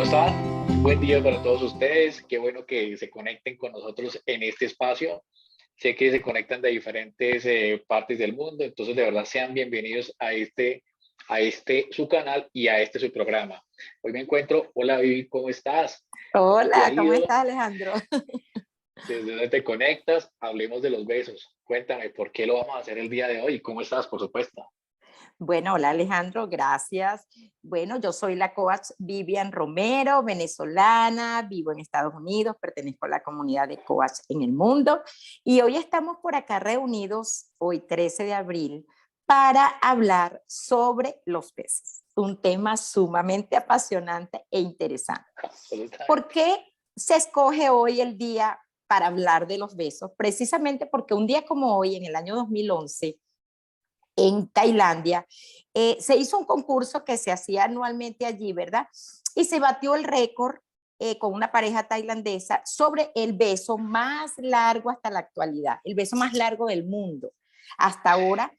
están? Buen día para todos ustedes. Qué bueno que se conecten con nosotros en este espacio. Sé que se conectan de diferentes partes del mundo, entonces de verdad sean bienvenidos a este su canal y a este su programa. Hoy me encuentro, hola Vivi, ¿cómo estás? ¿Cómo te ha Hola, ¿cómo ido? estás, Alejandro? ¿Desde dónde te conectas? Hablemos de los besos. Cuéntame, ¿por qué lo vamos a hacer el día de hoy? ¿Cómo estás, por supuesto? Bueno, hola Alejandro, gracias. Bueno, yo soy la coach Vivian Romero, venezolana, vivo en Estados Unidos, pertenezco a la comunidad de coach en el mundo y hoy estamos por acá reunidos, hoy 13 de abril, para hablar sobre los peces, un tema sumamente apasionante e interesante. ¿Por Absolutamente. qué se escoge hoy el día para hablar de los besos? Precisamente porque un día como hoy, en el año 2011, en Tailandia, se hizo un concurso que se hacía anualmente allí, ¿verdad? Y se batió el récord con una pareja tailandesa sobre el beso más largo hasta la actualidad, el beso más largo del mundo hasta ahora,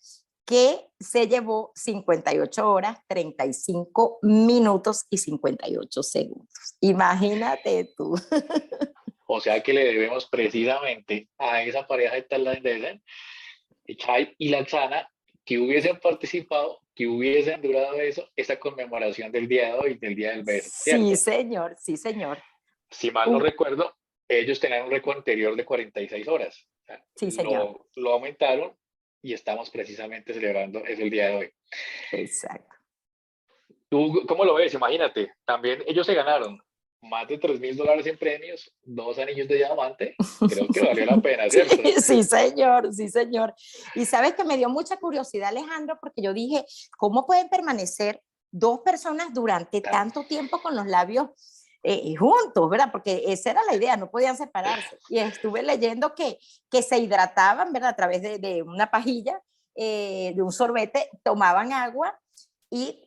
que se llevó 58 horas, 35 minutos y 58 segundos. Imagínate tú. O sea que le debemos precisamente a esa pareja de tailandesa, Chai y Laxana, que hubiesen participado, que hubiesen durado eso, esa conmemoración del día de hoy, del día del beso, Sí, ¿cierto? señor, sí, señor. Si mal no Uh, recuerdo, ellos tenían un récord anterior de 46 horas. O sea, sí, señor. lo aumentaron y estamos precisamente celebrando eso el día de hoy. Exacto. ¿Tú cómo lo ves? Imagínate, también ellos se ganaron más de $3,000 en premios, 2 anillos de diamante. Creo que valió la pena, Sí, ¿cierto? sí, señor, sí, señor. Y sabes que me dio mucha curiosidad, Alejandro, porque yo dije, ¿cómo pueden permanecer dos personas durante tanto tiempo con los labios juntos, ¿verdad? Porque esa era la idea, no podían separarse. Y estuve leyendo que se hidrataban, ¿verdad? A través de una pajilla, de un sorbete, tomaban agua y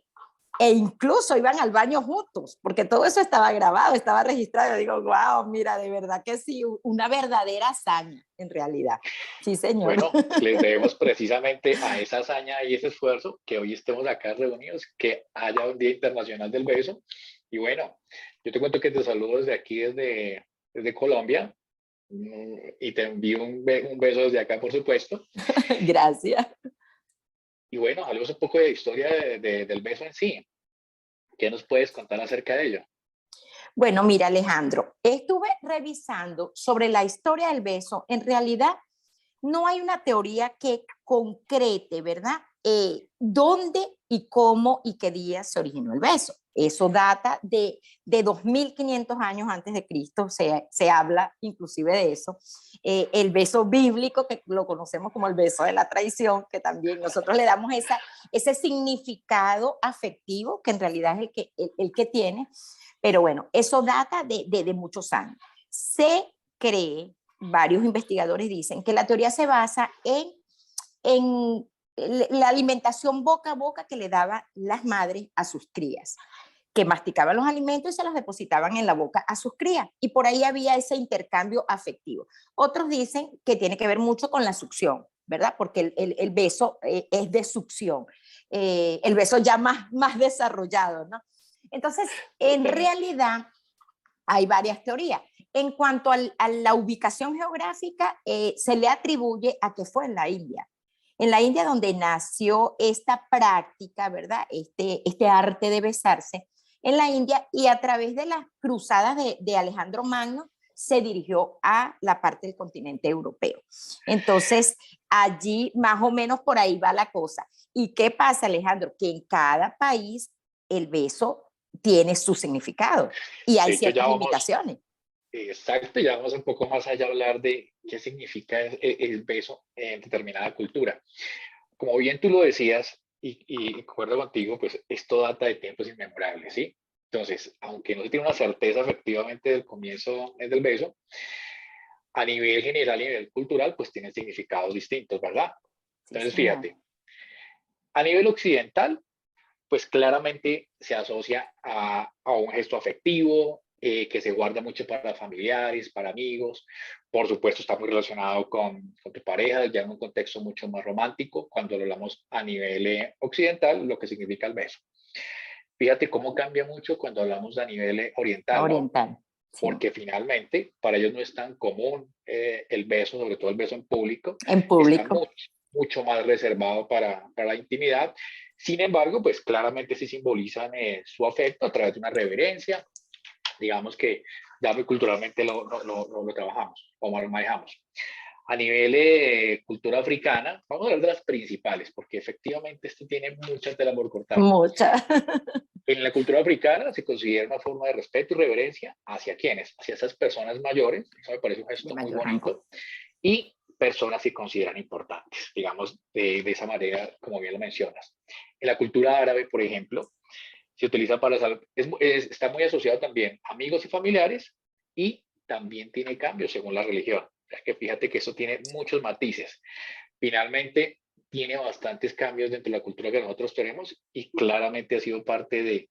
e incluso iban al baño juntos, porque todo eso estaba grabado, estaba registrado. Yo digo, wow, mira, de verdad que sí, una verdadera hazaña, en realidad. Sí, señor. Bueno, les debemos precisamente a esa hazaña y ese esfuerzo que hoy estemos acá reunidos, que haya un Día Internacional del Beso. Y bueno, yo te cuento que te saludo desde aquí, desde Colombia, y te envío un beso desde acá, por supuesto. Gracias. Y bueno, hablemos un poco de historia del beso en sí. ¿Qué nos puedes contar acerca de ello? Bueno, mira, Alejandro, estuve revisando sobre la historia del beso. En realidad, no hay una teoría que concrete, ¿verdad? ¿Dónde y cómo y qué día se originó el beso? Eso data de 2500 años antes de Cristo, se habla inclusive de eso. El beso bíblico, que lo conocemos como el beso de la traición, que también nosotros le damos ese significado afectivo, que en realidad es el que tiene. Pero bueno, eso data de muchos años. Se cree, varios investigadores dicen, que la teoría se basa en la alimentación boca a boca que le daban las madres a sus crías, que masticaban los alimentos y se los depositaban en la boca a sus crías. Y por ahí había ese intercambio afectivo. Otros dicen que tiene que ver mucho con la succión, ¿verdad? Porque el beso es de succión. El beso ya más desarrollado, ¿no? Entonces, en Absolutamente. realidad, hay varias teorías. En cuanto a la ubicación geográfica, se le atribuye a que fue en la India donde nació esta práctica, ¿verdad? Este arte de besarse en la India, y a través de las cruzadas de Alejandro Magno se dirigió a la parte del continente europeo. Entonces, allí más o menos por ahí va la cosa. ¿Y qué pasa, Alejandro? Que en cada país el beso tiene su significado y hay De hecho, ya ciertas vamos, limitaciones. exacto, ya vamos un poco más allá a hablar de qué significa el beso en determinada cultura. Como bien tú lo decías, y acuerdo contigo, pues esto data de tiempos inmemorables, ¿sí? Entonces, aunque no se tiene una certeza efectivamente del comienzo del beso, a nivel general y a nivel cultural, pues tienen significados distintos, ¿verdad? Sí, Entonces, señor. fíjate, a nivel occidental, pues claramente se asocia a un gesto afectivo, que se guarda mucho para familiares, para amigos. Por supuesto, está muy relacionado con tu pareja, ya en un contexto mucho más romántico, cuando lo hablamos a nivel occidental, lo que significa el beso. Fíjate cómo cambia mucho cuando hablamos a nivel oriental, ¿no? Oriental, sí. Porque finalmente para ellos no es tan común el beso, sobre todo el beso en público, En está público. mucho más reservado para la intimidad. Sin embargo, pues claramente sí simbolizan su afecto a través de una reverencia, digamos que ya muy culturalmente lo trabajamos o lo manejamos. A nivel cultura africana, vamos a hablar de las principales, porque efectivamente esto tiene mucha tela por cortar. Mucha. En la cultura africana se considera una forma de respeto y reverencia hacia quienes, hacia esas personas mayores, eso me parece un De gesto muy mayor rango. bonito, y personas que consideran importantes, digamos, de esa manera, como bien lo mencionas. En la cultura árabe, por ejemplo, se utiliza para está muy asociado también a amigos y familiares y también tiene cambios según la religión. O sea, que fíjate que eso tiene muchos matices. Finalmente, tiene bastantes cambios dentro de la cultura que nosotros tenemos y claramente ha sido parte de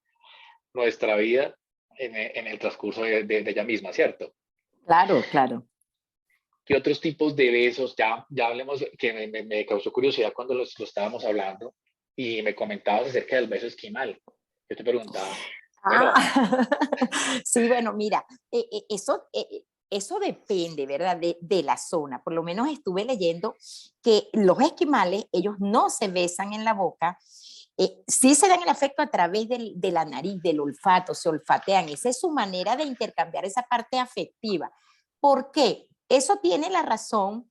nuestra vida en el transcurso de ella misma, ¿cierto? Claro, claro. ¿Qué otros tipos de besos? Ya hablemos, que me causó curiosidad cuando lo estábamos hablando y me comentabas acerca del beso esquimal. Yo te preguntaba, Ah, bueno, sí, bueno, mira, eso depende, ¿verdad? De la zona. Por lo menos estuve leyendo que los esquimales, ellos no se besan en la boca, sí se dan el afecto a través de la nariz, del olfato, se olfatean. Esa es su manera de intercambiar esa parte afectiva. ¿Por qué? Eso tiene la razón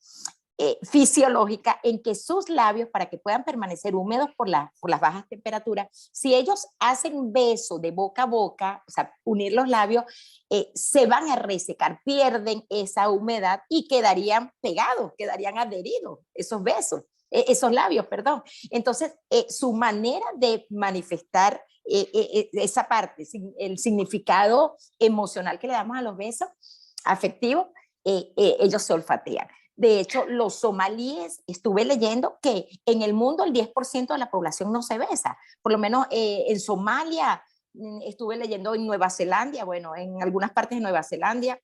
fisiológica en que sus labios, para que puedan permanecer húmedos por las bajas temperaturas, si ellos hacen beso de boca a boca, o sea, unir los labios, se van a resecar, pierden esa humedad y quedarían pegados, quedarían adheridos esos besos, esos labios, perdón. Entonces, su manera de manifestar esa parte, el significado emocional que le damos a los besos afectivos, ellos se olfatean. De hecho, los somalíes, estuve leyendo que en el mundo el 10% de la población no se besa. Por lo menos en Somalia, estuve leyendo en Nueva Zelanda, bueno, en algunas partes de Nueva Zelanda,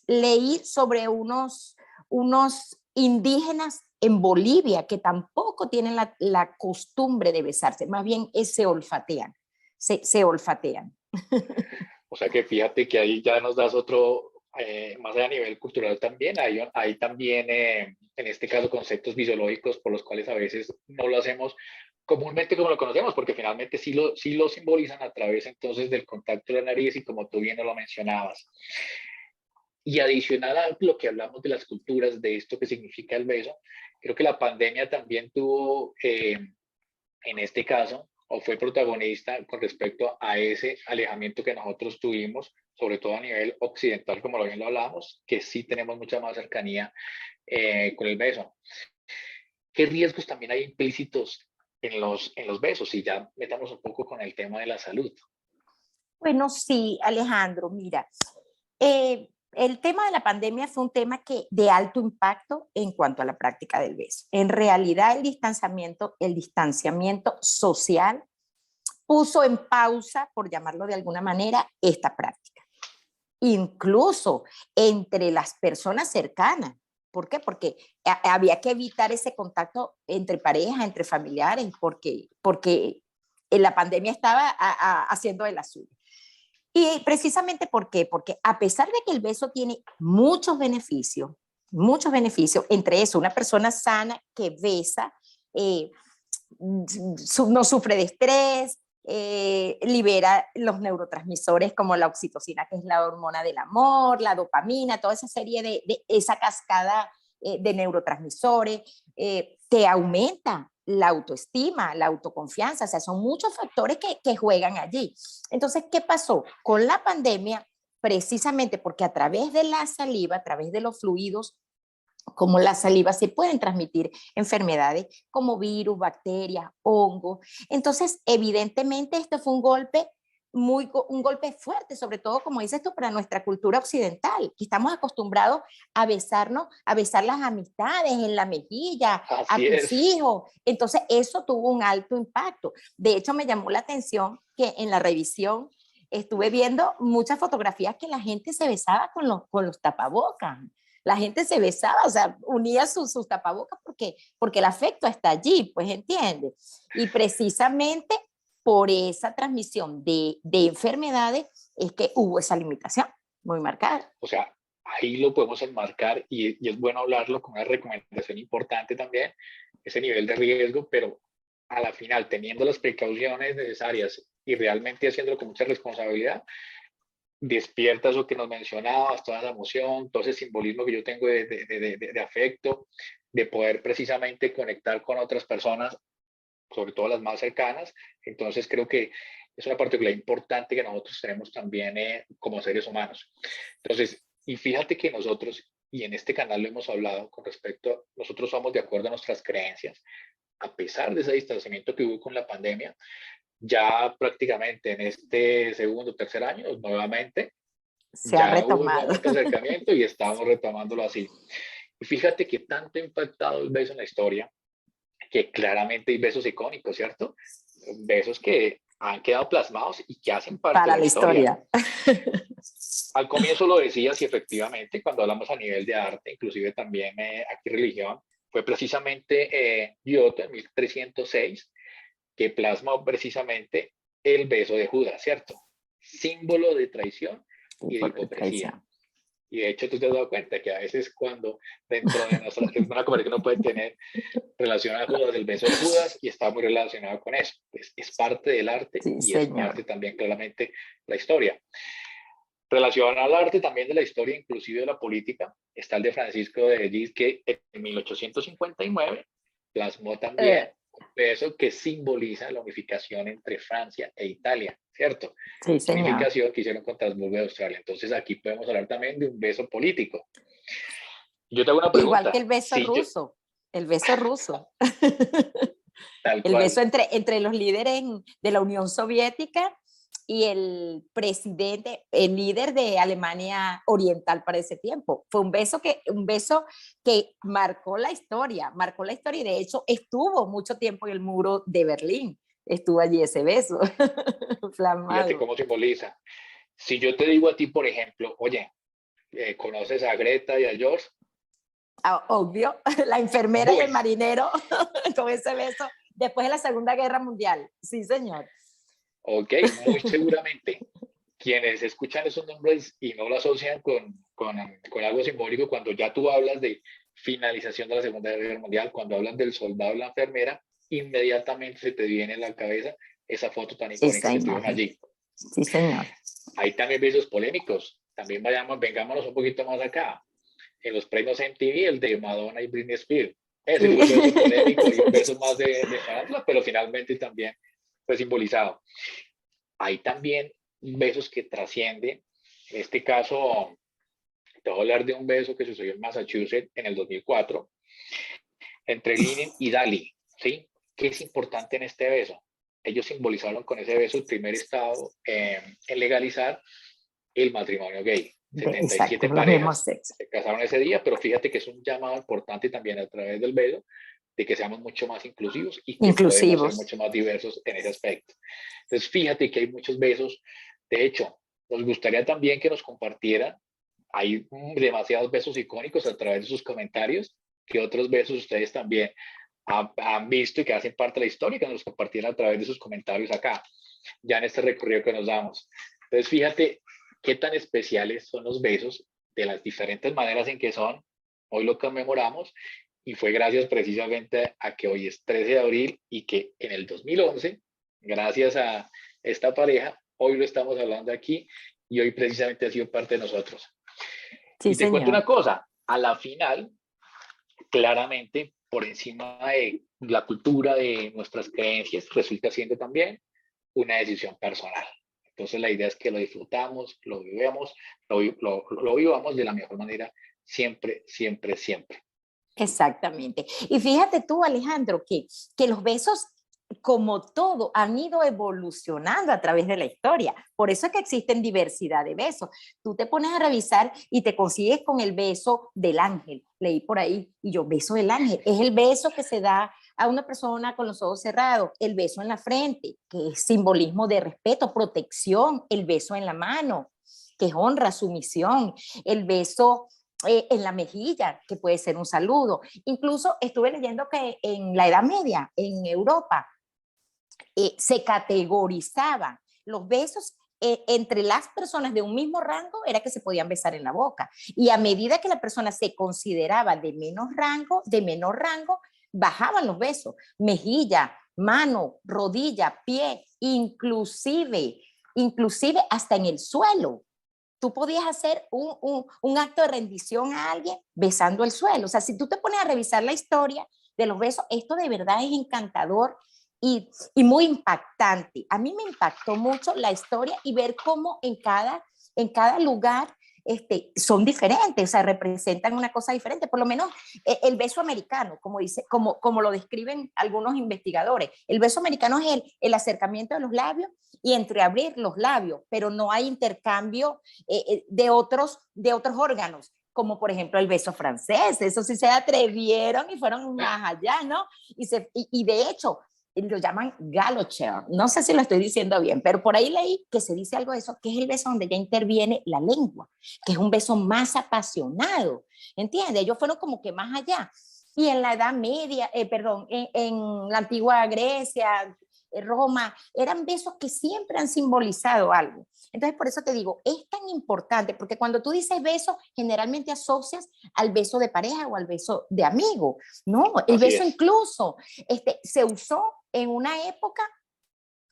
leí sobre unos indígenas en Bolivia que tampoco tienen la costumbre de besarse, más bien se olfatean, se olfatean. o sea que fíjate que ahí ya nos das otro, más a nivel cultural también, hay también, en este caso, conceptos fisiológicos por los cuales a veces no lo hacemos comúnmente como lo conocemos, porque finalmente sí lo simbolizan a través entonces del contacto de la nariz y como tú bien lo mencionabas. Y adicional a lo que hablamos de las culturas, de esto que significa el beso, creo que la pandemia también tuvo, en este caso, o fue protagonista con respecto a ese alejamiento que nosotros tuvimos, sobre todo a nivel occidental, como lo bien lo hablamos, que sí tenemos mucha más cercanía con el beso. ¿Qué riesgos también hay implícitos en los besos? Y ya metamos un poco con el tema de la salud. Bueno, sí, Alejandro, mira, el tema de la pandemia fue un tema de alto impacto en cuanto a la práctica del beso. En realidad, el distanciamiento social puso en pausa, por llamarlo de alguna manera, esta práctica. Incluso entre las personas cercanas. ¿Por qué? Porque había que evitar ese contacto entre parejas, entre familiares, porque la pandemia estaba haciendo de la suya. Y precisamente ¿por qué? Porque a pesar de que el beso tiene muchos beneficios, entre eso, una persona sana que besa eh, no sufre de estrés, libera los neurotransmisores como la oxitocina, que es la hormona del amor, la dopamina, toda esa serie de esa cascada de neurotransmisores, te aumenta la autoestima, la autoconfianza, o sea, son muchos factores que juegan allí. Entonces, ¿qué pasó? Con la pandemia, precisamente porque a través de la saliva, a través de los fluidos, como la saliva, se pueden transmitir enfermedades como virus, bacterias, hongos. Entonces, evidentemente, este fue un golpe fuerte, sobre todo, como dices tú, para nuestra cultura occidental, que estamos acostumbrados a besarnos, a besar las amistades en la mejilla, a Así tus es. hijos. Entonces, eso tuvo un alto impacto. De hecho, me llamó la atención que en la revisión estuve viendo muchas fotografías que la gente se besaba con los tapabocas. La gente se besaba, o sea, unía sus tapabocas porque el afecto está allí, pues entiende. Y precisamente por esa transmisión de enfermedades es que hubo esa limitación muy marcada. O sea, ahí lo podemos enmarcar y es bueno hablarlo con una recomendación importante también, ese nivel de riesgo, pero a la final, teniendo las precauciones necesarias y realmente haciéndolo con mucha responsabilidad, despierta eso que nos mencionabas, toda esa emoción, todo ese simbolismo que yo tengo de afecto, de poder precisamente conectar con otras personas, sobre todo las más cercanas. Entonces creo que es una particularidad importante que nosotros tenemos también como seres humanos. Entonces, y fíjate que nosotros, y en este canal lo hemos hablado con respecto, nosotros somos de acuerdo a nuestras creencias, a pesar de ese distanciamiento que hubo con la pandemia, ya prácticamente en este segundo o tercer año, nuevamente, Se ha ya hubo un retomado. nuevamente acercamiento y estamos retomándolo así. Y fíjate que tanto ha impactado el beso en la historia, que claramente hay besos icónicos, ¿cierto? Besos que han quedado plasmados y que hacen parte de Para la la historia. historia. Al comienzo lo decías y efectivamente cuando hablamos a nivel de arte, inclusive también aquí religión, fue precisamente Giotto en 1306 que plasma precisamente el beso de Judas, ¿cierto? Símbolo de traición y de Por hipocresía. traición. Y de hecho tú te has dado cuenta que a veces cuando dentro de nuestra, es una conversación que uno puede tener relación a Judas, el beso de Judas, y está muy relacionado con eso. Es parte del arte Sí, y es señor. parte también claramente la historia. Relacionado al arte también de la historia, inclusive de la política, está el de Francisco de Asís, que en 1859 plasmó también Eh, un beso que simboliza la unificación entre Francia e Italia, ¿cierto? sí, señor. Unificación que hicieron con Habsburgo de Australia. Entonces aquí podemos hablar también de un beso político. Yo te hago una Igual que pregunta, el beso si yo, ruso. El beso ruso. tal El cual, beso entre los líderes de la Unión Soviética y el presidente, el líder de Alemania Oriental para ese tiempo. Fue un beso que marcó la historia y de hecho estuvo mucho tiempo en el muro de Berlín. Estuvo allí ese beso, fíjate flamado. cómo simboliza. Si yo te digo a ti, por ejemplo, oye, ¿conoces a Greta y a George? Ah, obvio, la enfermera y el Bueno, marinero con ese beso después de la Segunda Guerra Mundial. Sí, señor. ok, muy seguramente quienes escuchan esos nombres y no lo asocian con algo simbólico, cuando ya tú hablas de finalización de la Segunda Guerra Mundial, cuando hablas del soldado y la enfermera, inmediatamente se te viene en la cabeza esa foto tan icónica Esa que tuvieron imagen. allí. Sí, señor. Hay también besos polémicos, también vengámonos un poquito más acá. En los premios MTV, el de Madonna y Britney Spears. Ese Sí. fue un beso polémico y un beso más de farándula, pero finalmente también fue simbolizado. Hay también besos que trascienden. En este caso, te voy a hablar de un beso que sucedió en Massachusetts en el 2004 entre Linen y Dali. ¿Sí? ¿Qué es importante en este beso? Ellos simbolizaron con ese beso el primer estado en legalizar el matrimonio gay. Exacto, 77 los mismos parejas sexos. se casaron ese día, pero fíjate que es un llamado importante también a través del beso de que seamos mucho más inclusivos y que podemos ser Inclusivos. mucho más diversos en ese aspecto. Entonces, fíjate que hay muchos besos. De hecho, nos gustaría también que nos compartieran, hay demasiados besos icónicos a través de sus comentarios, que otros besos ustedes también han visto y que hacen parte de la historia, que nos compartieran a través de sus comentarios acá, ya en este recorrido que nos damos. Entonces, fíjate qué tan especiales son los besos de las diferentes maneras en que son. Hoy lo conmemoramos y fue gracias precisamente a que hoy es 13 de abril y que en el 2011, gracias a esta pareja, hoy lo estamos hablando aquí y hoy precisamente ha sido parte de nosotros. Sí, Y te cuento una señor. cosa, a la final, claramente, por encima de la cultura, de nuestras creencias, resulta siendo también una decisión personal. Entonces la idea es que lo disfrutamos, lo vivamos, lo vivamos de la mejor manera, siempre, siempre, siempre. Exactamente. Y fíjate tú, Alejandro, que los besos, como todo, han ido evolucionando a través de la historia. Por eso es que existen diversidad de besos. Tú te pones a revisar y te consigues con el beso del ángel. Leí por ahí y yo, beso del ángel. Es el beso que se da a una persona con los ojos cerrados. El beso en la frente, que es simbolismo de respeto, protección. El beso en la mano, que es honra, sumisión. El beso en la mejilla, que puede ser un saludo. Incluso estuve leyendo que en la Edad Media, en Europa, se categorizaban los besos entre las personas de un mismo rango, era que se podían besar en la boca. Y a medida que la persona se consideraba de menor rango, bajaban los besos. Mejilla, mano, rodilla, pie, inclusive hasta en el suelo. Tú podías hacer un acto de rendición a alguien besando el suelo. O sea, si tú te pones a revisar la historia de los besos, esto de verdad es encantador y muy impactante. A mí me impactó mucho la historia y ver cómo en cada lugar son diferentes, o sea, representan una cosa diferente. Por lo menos el beso americano, como lo describen algunos investigadores, el beso americano es el acercamiento de los labios y entreabrir los labios, pero no hay intercambio de otros órganos, como por ejemplo el beso francés. Eso sí se atrevieron y fueron más allá, ¿no? Y de hecho, lo llaman galocher, no sé si lo estoy diciendo bien, pero por ahí leí que se dice algo de eso, que es el beso donde ya interviene la lengua, que es un beso más apasionado, ¿entiendes? Ellos fueron como que más allá. Y en la Edad Media, en la antigua Grecia, Roma, eran besos que siempre han simbolizado algo. Entonces, por eso te digo, es tan importante, porque cuando tú dices beso, generalmente asocias al beso de pareja o al beso de amigo, ¿no? El Así beso es. incluso se usó en una época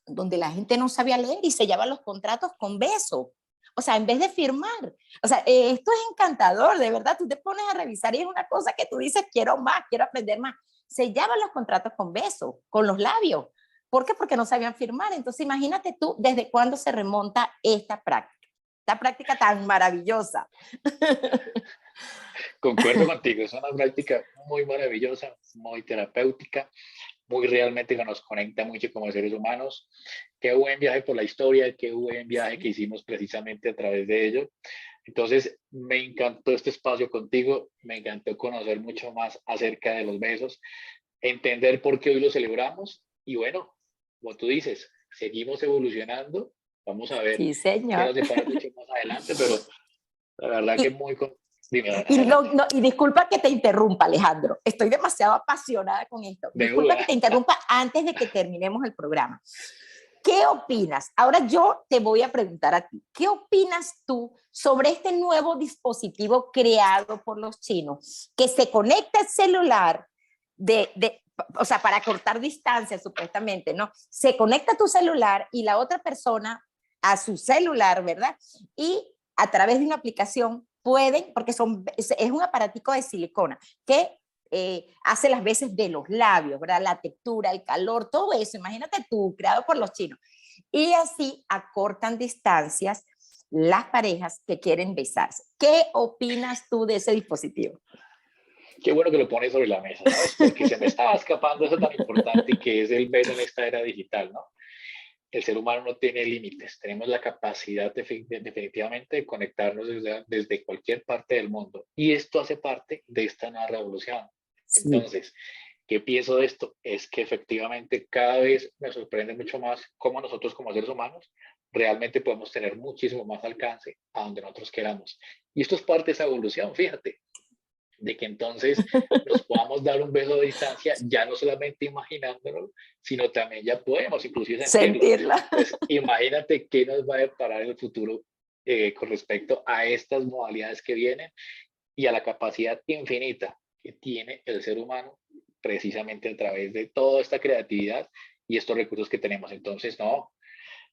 donde la gente no sabía leer y sellaban los contratos con besos. O sea, en vez de firmar. O sea, esto es encantador, de verdad. Tú te pones a revisar y es una cosa que tú dices, quiero más, quiero aprender más. Sellaban los contratos con besos, con los labios. ¿Por qué? Porque no sabían firmar. Entonces, imagínate tú desde cuándo se remonta esta práctica tan maravillosa. Concuerdo contigo, es una práctica muy maravillosa, muy terapéutica, muy realmente que nos conecta mucho como seres humanos. Qué buen viaje por la historia, qué buen viaje que hicimos precisamente a través de ello. Entonces, me encantó este espacio contigo, me encantó conocer mucho más acerca de los besos, entender por qué hoy lo celebramos y bueno, como tú dices, seguimos evolucionando, vamos a ver Sí, qué señor. nos depara mucho más adelante, pero la verdad que Y, muy... Dime, no, adelante. y disculpa que te interrumpa, Alejandro. Estoy demasiado apasionada con esto. De Disculpa que una. te interrumpa antes de que terminemos el programa. ¿Qué opinas? Ahora yo te voy a preguntar a ti. ¿Qué opinas tú sobre este nuevo dispositivo creado por los chinos que se conecta al celular o sea, para cortar distancia supuestamente, ¿no? Se conecta a tu celular y la otra persona a su celular, ¿verdad? Y a través de una aplicación pueden, porque es un aparatico de silicona que hace las veces de los labios, ¿verdad? La textura, el calor, todo eso, imagínate tú, creado por los chinos. Y así acortan distancias las parejas que quieren besarse. ¿Qué opinas tú de ese dispositivo? Qué bueno que lo pones sobre la mesa, ¿sabes? Porque se me estaba escapando eso tan importante que es el beso en esta era digital, ¿no? El ser humano no tiene límites, tenemos la capacidad definitivamente de conectarnos desde cualquier parte del mundo y esto hace parte de esta nueva revolución. Sí. Entonces, ¿qué pienso de esto? Es que efectivamente cada vez me sorprende mucho más cómo nosotros como seres humanos realmente podemos tener muchísimo más alcance a donde nosotros queramos. Y esto es parte de esa evolución, fíjate, de que entonces nos podamos dar un beso de distancia, ya no solamente imaginándolo, sino también ya podemos inclusive sentirlo. Sentirla. Entonces, imagínate qué nos va a deparar en el futuro con respecto a estas modalidades que vienen y a la capacidad infinita que tiene el ser humano precisamente a través de toda esta creatividad y estos recursos que tenemos. Entonces, no,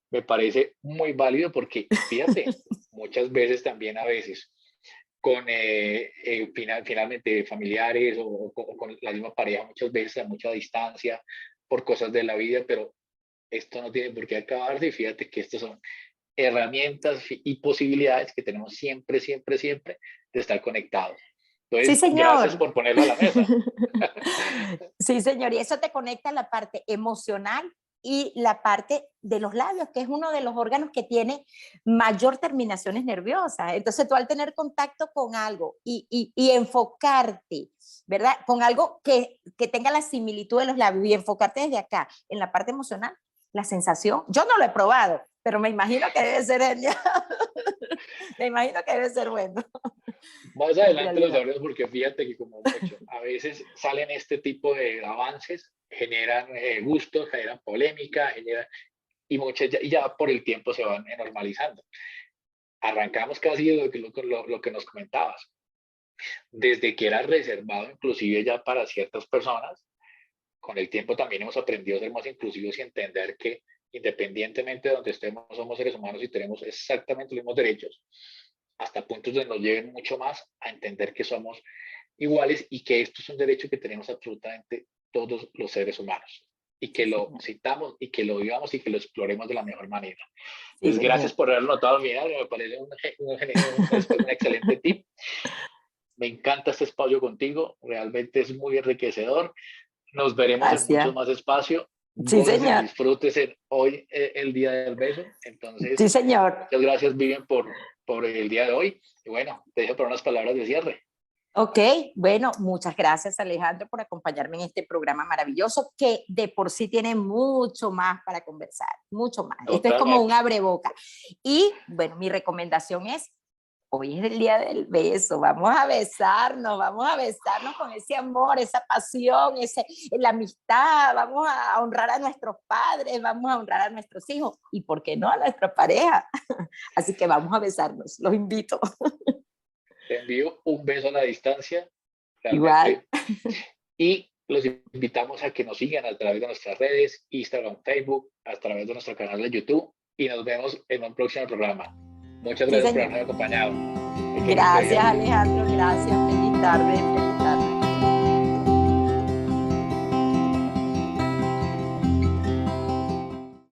me parece muy válido porque, fíjate, muchas veces también a veces con finalmente familiares o con la misma pareja, muchas veces a mucha distancia por cosas de la vida, pero esto no tiene por qué acabarse y fíjate que estas son herramientas y posibilidades que tenemos siempre, siempre, siempre de estar conectados. Sí, Entonces, gracias señor. por ponerlo a la mesa. Sí, señor. Y eso te conecta a la parte emocional y la parte de los labios, que es uno de los órganos que tiene mayor terminaciones nerviosas. Entonces tú al tener contacto con algo y enfocarte, ¿verdad? Con algo que tenga la similitud de los labios y enfocarte desde acá en la parte emocional, la sensación, yo no lo he probado, pero me imagino que debe ser genial. Me imagino que debe ser bueno. Más En adelante lo realidad. sabremos porque fíjate que como mucho, a veces salen este tipo de avances generan gustos, generan polémica, y muchas y ya por el tiempo se van normalizando. Arrancamos casi de lo que nos comentabas, desde que era reservado inclusive ya para ciertas personas. Con el tiempo también hemos aprendido a ser más inclusivos y entender que independientemente de donde estemos, somos seres humanos y tenemos exactamente los mismos derechos, hasta puntos donde nos lleven mucho más a entender que somos iguales y que esto es un derecho que tenemos absolutamente todos los seres humanos, y que Sí, lo señor. citamos y que lo vivamos y que lo exploremos de la mejor manera. Sí, Entonces, gracias señor. por haberlo notado, mira, me parece un excelente tip. Me encanta este espacio contigo, realmente es muy enriquecedor. Nos veremos en muchos Gracias. más espacios. Sí, Gócese, señor. disfrutes hoy el Día del Beso. Entonces, Sí, señor. muchas gracias, Vivian, por el día de hoy. Y bueno, te dejo por unas palabras de cierre. Ok, bueno, muchas gracias Alejandro por acompañarme en este programa maravilloso que de por sí tiene mucho más para conversar, mucho más. Esto es como un Totalmente. abreboca. Y bueno, mi recomendación es, hoy es el día del beso, vamos a besarnos con ese amor, esa pasión, la amistad, vamos a honrar a nuestros padres, vamos a honrar a nuestros hijos y, ¿por qué no, a nuestra pareja? Así que vamos a besarnos, los invito. Te envío un beso a la distancia, Igual. realmente. Y los invitamos a que nos sigan a través de nuestras redes, Instagram, Facebook, a través de nuestro canal de YouTube. Y nos vemos en un próximo programa. Muchas Sí, gracias por señor. habernos acompañado. Muy qué lindo Gracias, día. Alejandro. Gracias. Feliz tarde.